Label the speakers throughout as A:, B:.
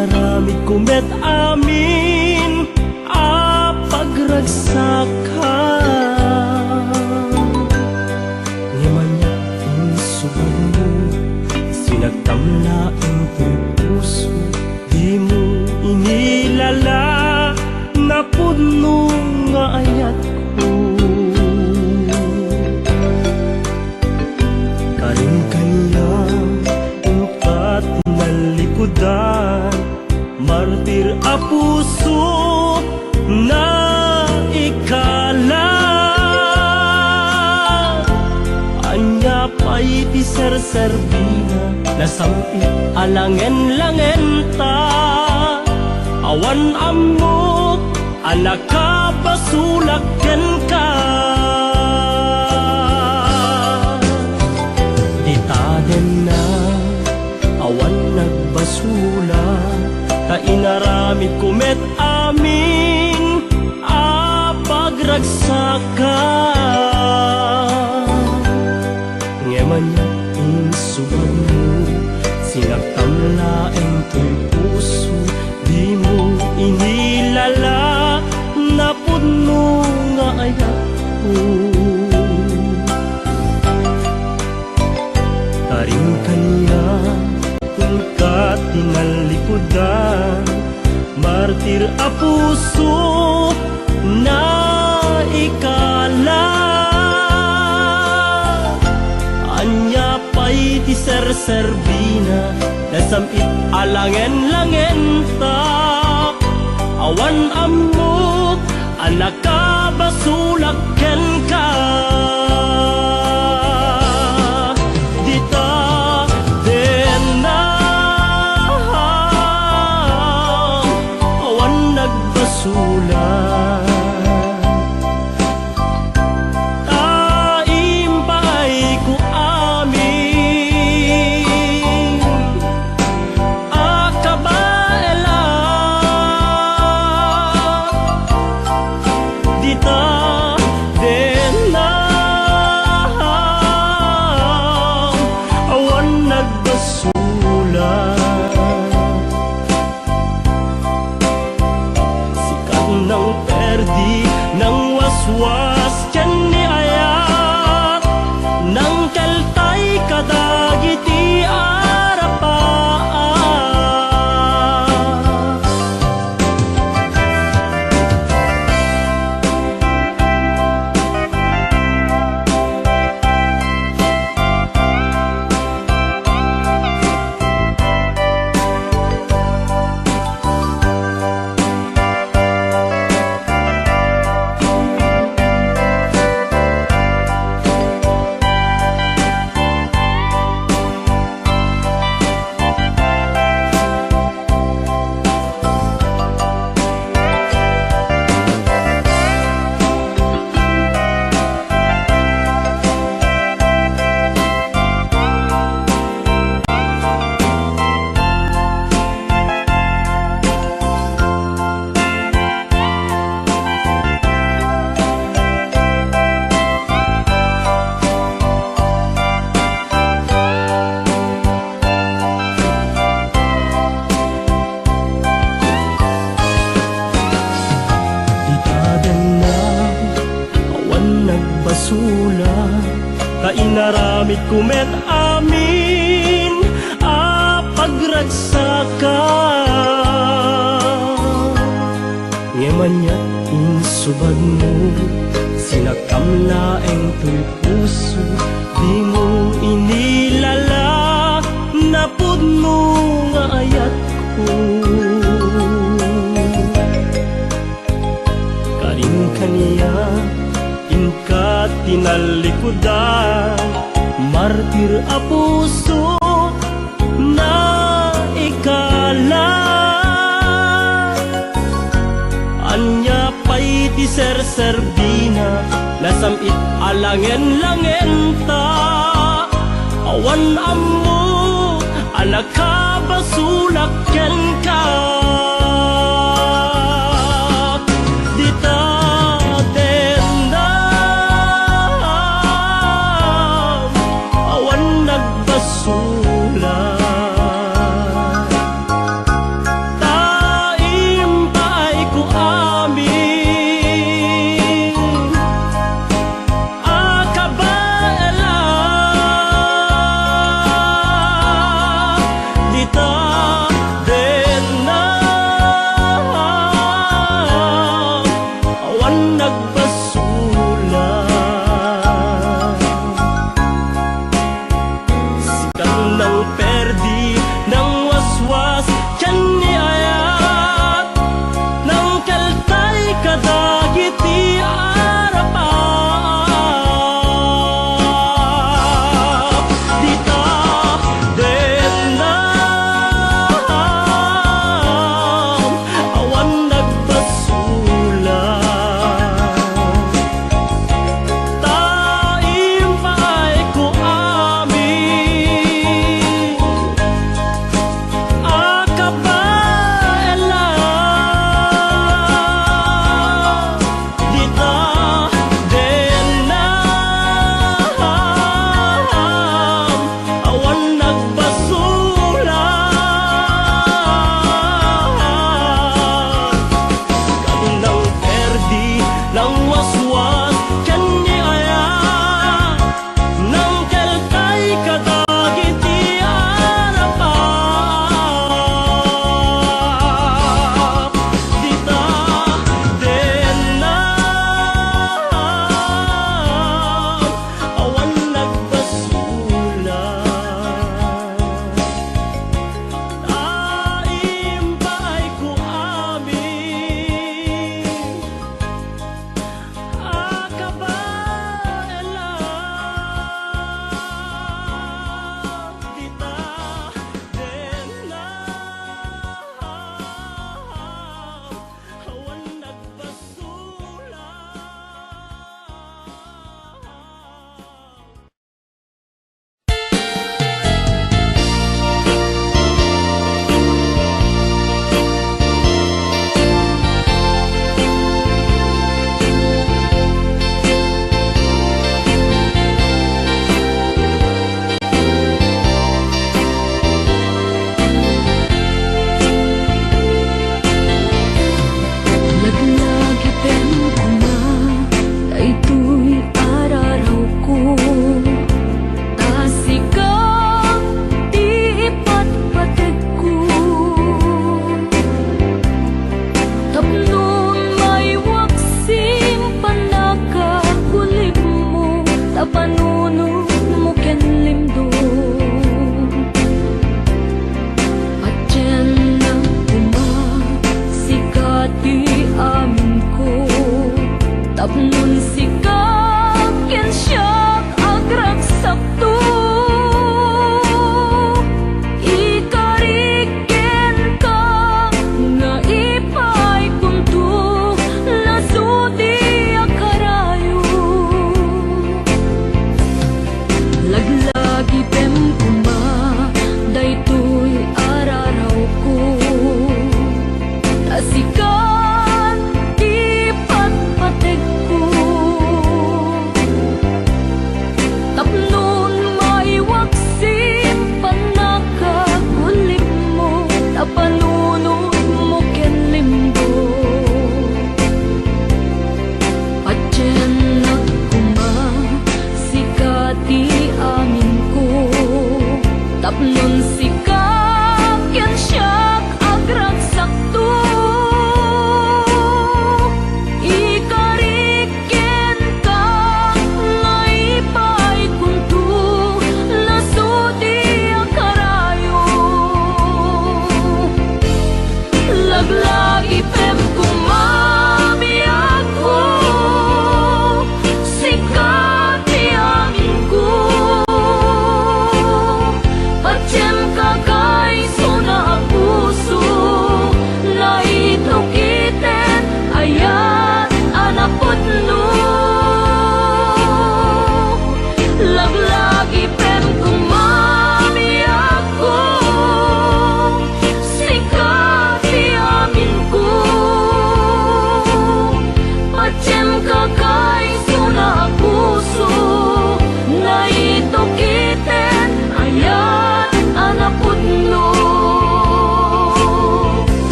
A: inaramid kumet amin a pagragsakan. Ngimanya insuban mo, sinagtamlaing puso, di mo inilala na puno nga ayat ko. Karing kanya upat nalikudan, martir a puso na ikala. Anya pa'y di serserbina, nasampi alangen-langen ta. Awan amok, anak ka basulaken ka. Ditaden na, awan nagbasula, ta inaramid kumet amin a pagragsakan. Ngemanya insuban mo, sinagtamlaeng to'y puso, di mo inilala na puno nga ayat ko. Karing kanya ka tinalikudan, martir a puso na ikala. Anya pa'y di serserbina, nasamit alangen-langen ta. Awan amok, anak ka basulaken ka. Dita den na, awan nagbasulan. Was dyan ni ayat nang keltay kadagiti arapaan. Nagbasula, ka inaramid kumet amin a pagragsakan. Ngemanya insuban mo, sinagkamlaeng to'y puso, di mo inilala na puno nga ayat ko. Karing kaniya ka tinalikudan, martir a puso na ikala. Anya pa'y di serserbina, nasamit alangen-langen ta. Awan ammo, anak ka basulaken ka.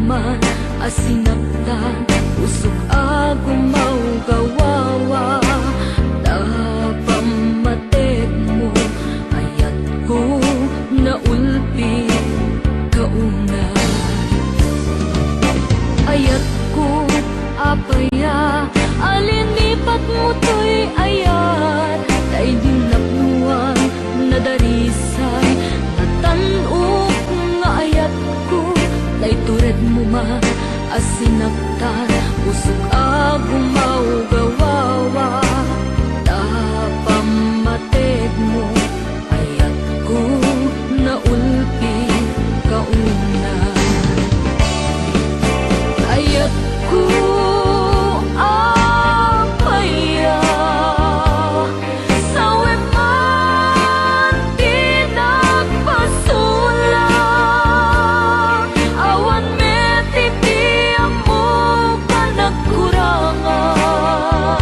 B: man asinaktan usok agumaw gawawa tapamated mo ayat ko naulpi kauna ayat ko apaya alinipat mo to'y ayat tay dinapnuan nadarisay natanok nga ayat ko tay tured mo man asinaktan usok agumaw gawawa tapamated mo ayat ko naulpi kauna ayat ko apaya sawe man di nagpasulang awan me titiang mo panagkurangan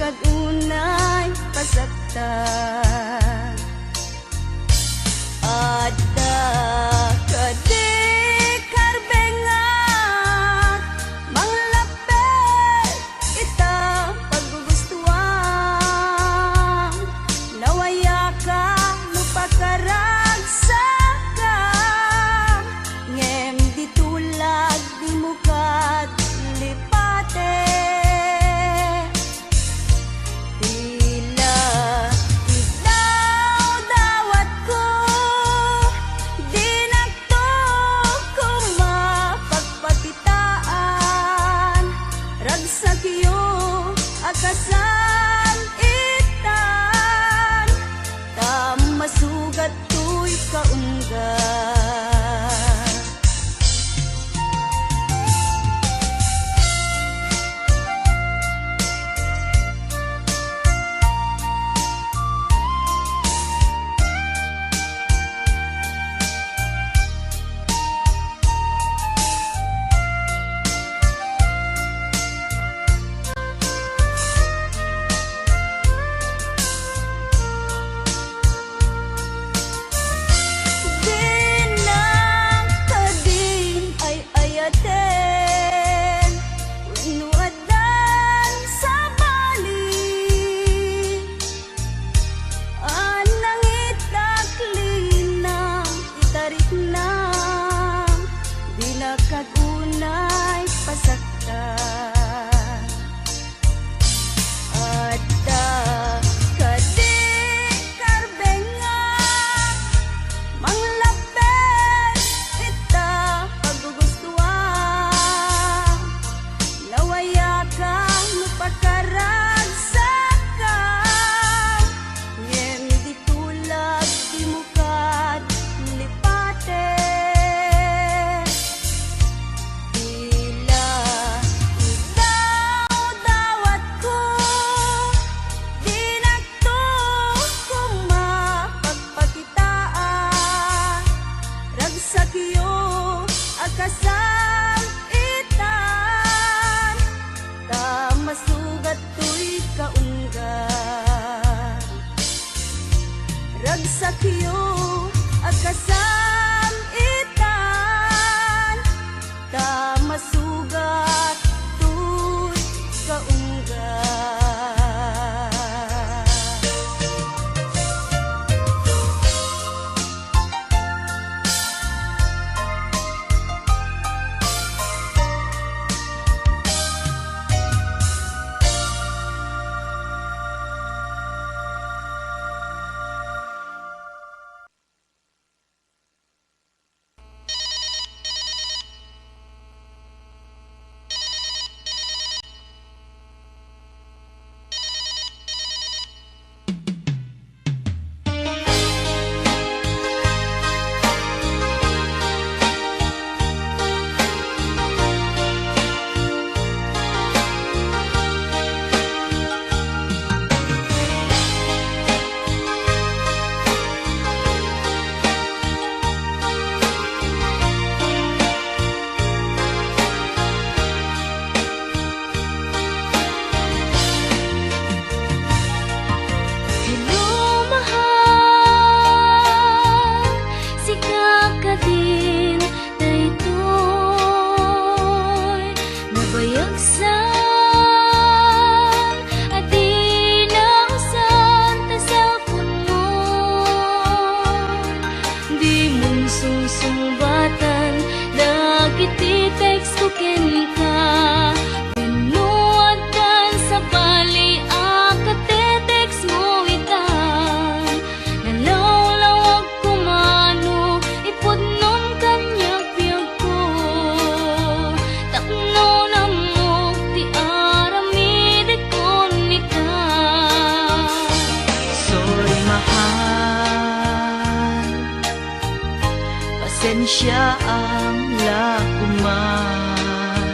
B: kagunay pasaktan. Ada kadi karbengat manglapit ita paggugustuhan. Nawaya ka mupakaragsakan ngem ditulag di mukat lipate. Tila ikaw dawat ko di nagtuko mapagpakitaan. Ragsak iyo akasan itan masugat to'y kaunggan. Dinang kadin ay ayaten unuadan sa bali. Anang itaklinang itarik na di nakagunay pasaktan. Ada kadi karbengat manglapit ita paggugustuhan. Lawaya ka mupakaragsakan ngem ditulag di mukat lipate. Tila ikaw dawat ko di nagtuko mapagpakitaan. Ragsak iyo akasan itan masugat to'y kaunggan. Ragsak iyo akasan itan masugat to'y kaunggan.
C: siya ang lakuman.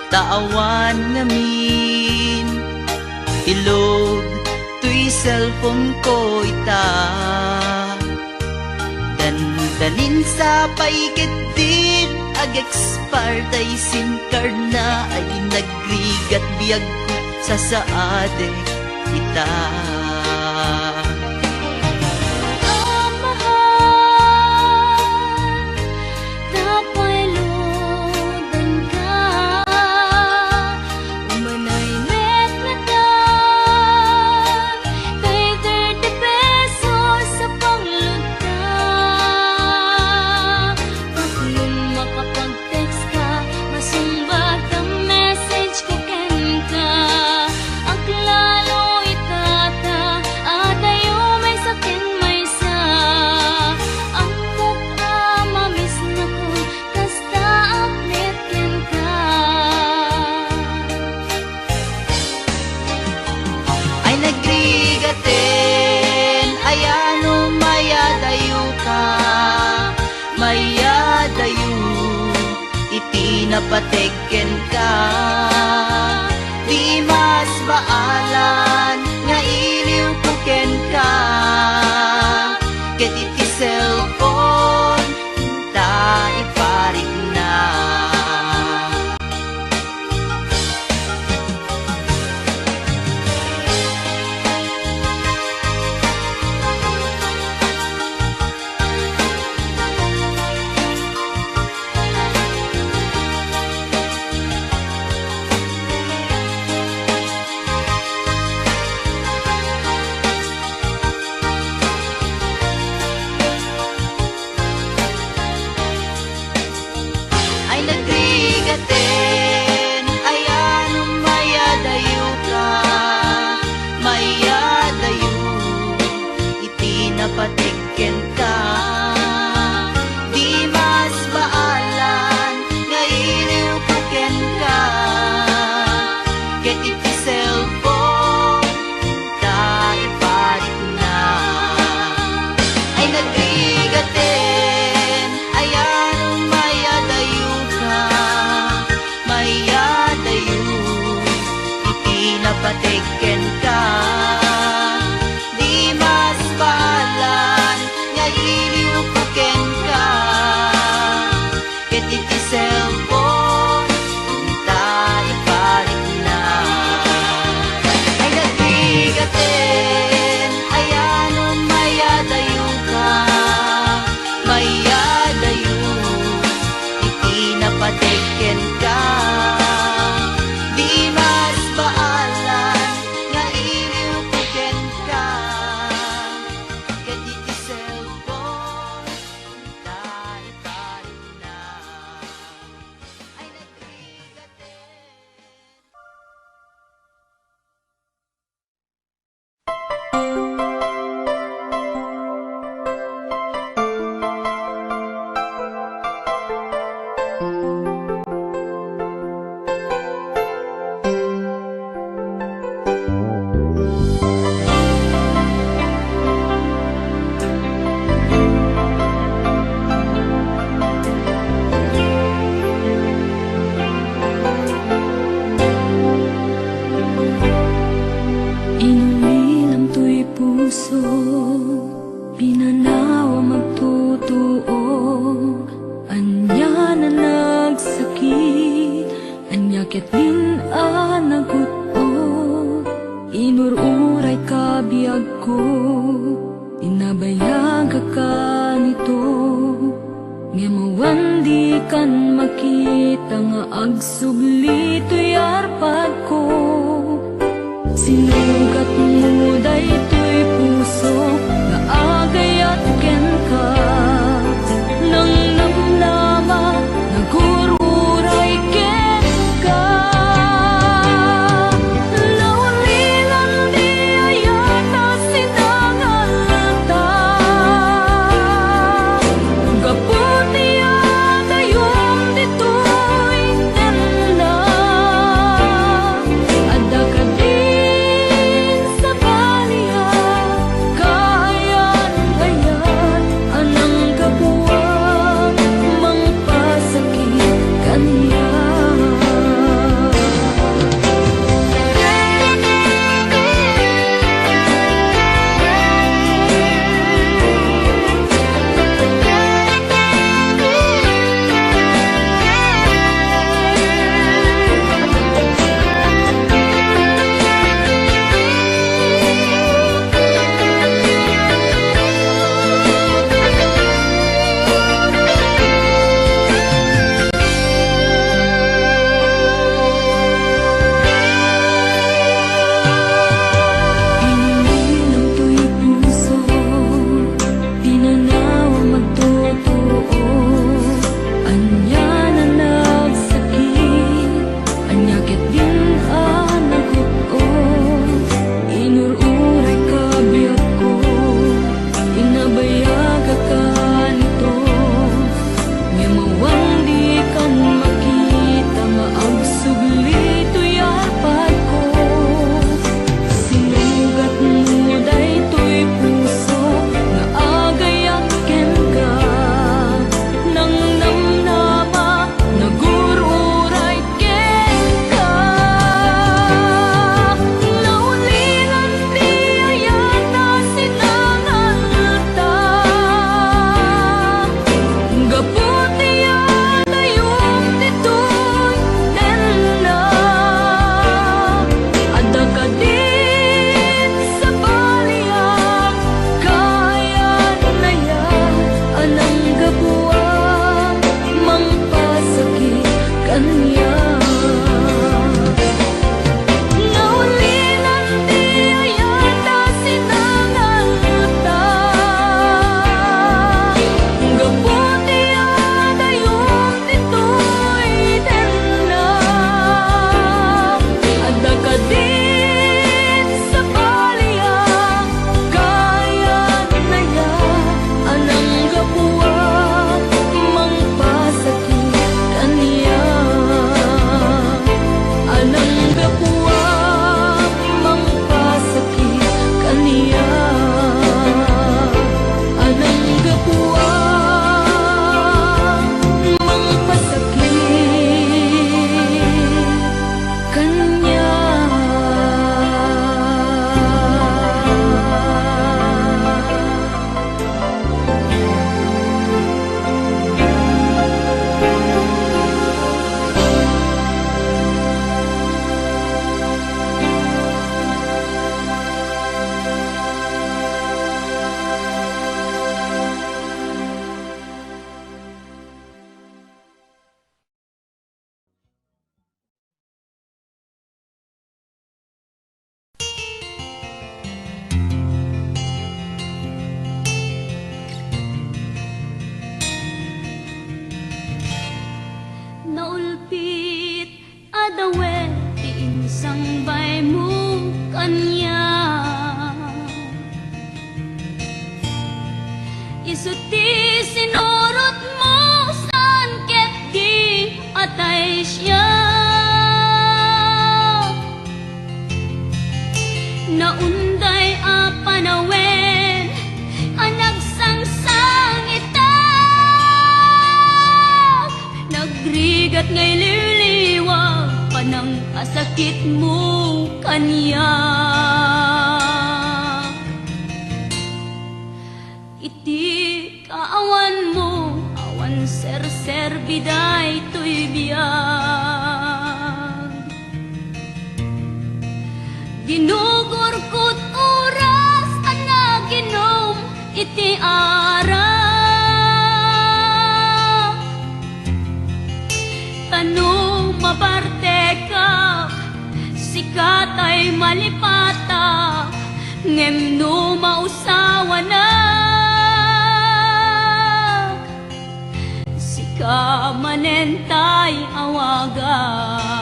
C: Taawan ngamin ilog tuy cellphone ko ita. Dandanin sa paikit din ag expire tay SIM card na ay nagrigat biyag ko sa saade kita.
B: Ang mahal, tapay lodan ka, umanay met na dan, kay 30 pesos sa pangluta. Kung makapag-text ka, masumbat ang message ko ken ka. Ang klalo itata, at ayo may sakin may sa. Ang mukha mamis na ko, kasta update ken ka.
C: Ay nagrigaten, ayano mayadayo ka, mayadayo, itinapateken ka. Di mas baalan, nga iliw ko ken ka, ket iti cellphone, ta iparik na. Ay nagrigaten, ayano mayadayo ka, mayadayo, itinapateken ka. Di mas baalan, nga iliw ko ken ka, ket iti cellphone, ta iparik na. Ay nagrigaten, ayano mayadayo ka, mayadayo, itinapateken ka. Di mas baalan, nga iliw ko ken ka, ket iti cellphone, ta iparik na. Ay nagrigaten, ayano mayadayo ka, mayadayo, itinapateken ka. Di mas baalan, nga iliw ko ken ka, ket iti cellphone, ta iparik na. Ay nagrigaten.
B: Inumilam to'y puso, pinanawa magtutuo. Anya na nagsakit, anya ket din naguto. Inururay kabiyag ko, inabayag ka nito. Ngemawan di kan makita nga agsubli to'y arpad ko. Sinugat mo daytoy puso, nga agayat ken ka. Nang namnama, nagururay ken ka. Naulilan di ayata sinangalata, gaputi adayom ditoy tenda. Adda ka di dawe ti insang bay mo kanya. Isuti sinurot mo saan ket di atay siya. Naunday a panawen anagsangsang ita. Nagrigat ngay liliwag panang asakit mo kanya. Iti kaawan mo awan ser biday to'y biyag. Ginugor ko't oras ana ginom iti ara. Tanong maparte ka sikat ay malipata ngem no mausawa na. Sika manentay awagak.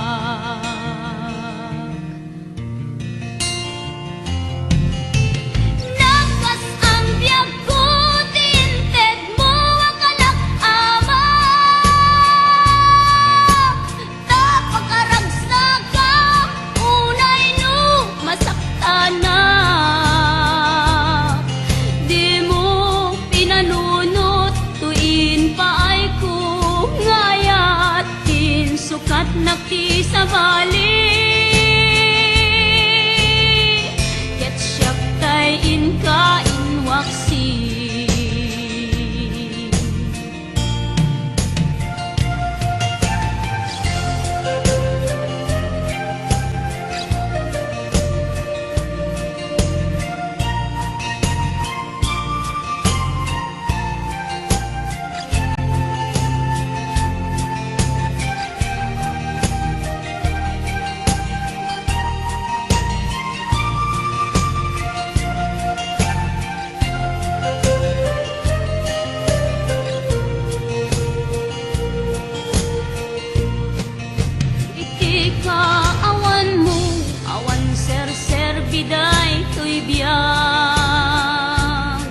B: Nakas ang biyag ko tinted mo akalak ama. Tapakaragsa ka unay no masakta na. Di mo pinanunot tuin pa ay ko ngayat din sukat nakti sa bali. Ket siyak tay in ka inwaksi. Iti kaawan mo awan ser biday to'y biyag.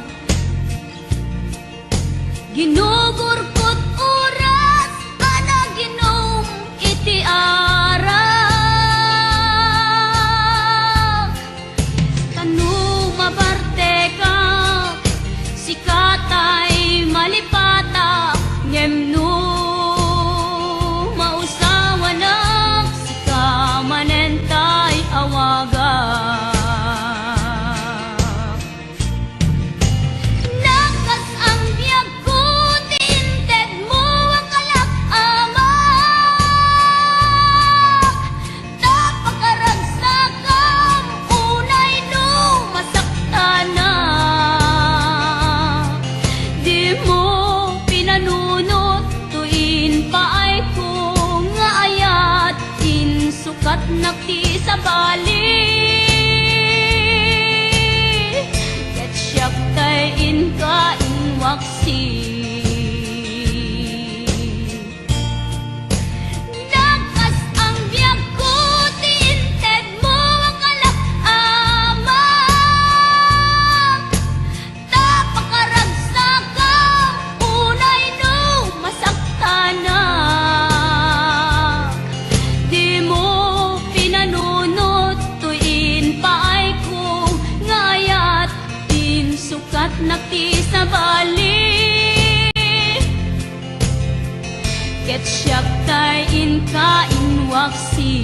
B: Ginugor ko't oras ana ginom iti ara. Tanong maparte ka sikat ay malipata ngem no mausawa na. Sika manentay awagak. Nakas ang biyag ko tinted mo akalak ama. Tapakaragsa ka unay no masakta na. Di mo pinanunot tuin pa ay ko nga ayat din sukat nakti sa bali. Ket siyak tay in ka inwaksi. Nakas ang biyag ko tinted mo akalak ama. Tapakaragsa ka unay no masakta na. Di mo pinanunot tuin pa ay ko ngayat din sukat nakti sa bali. Ket siyak tay in ka inwaksi.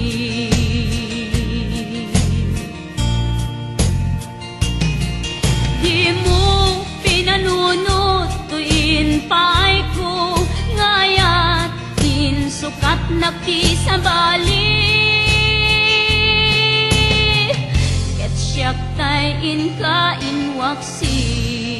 B: Di mo pinanunot tuin pa ay ko ngayat din sukat nakti sa bali. Ket siyak tay in ka inwaksi.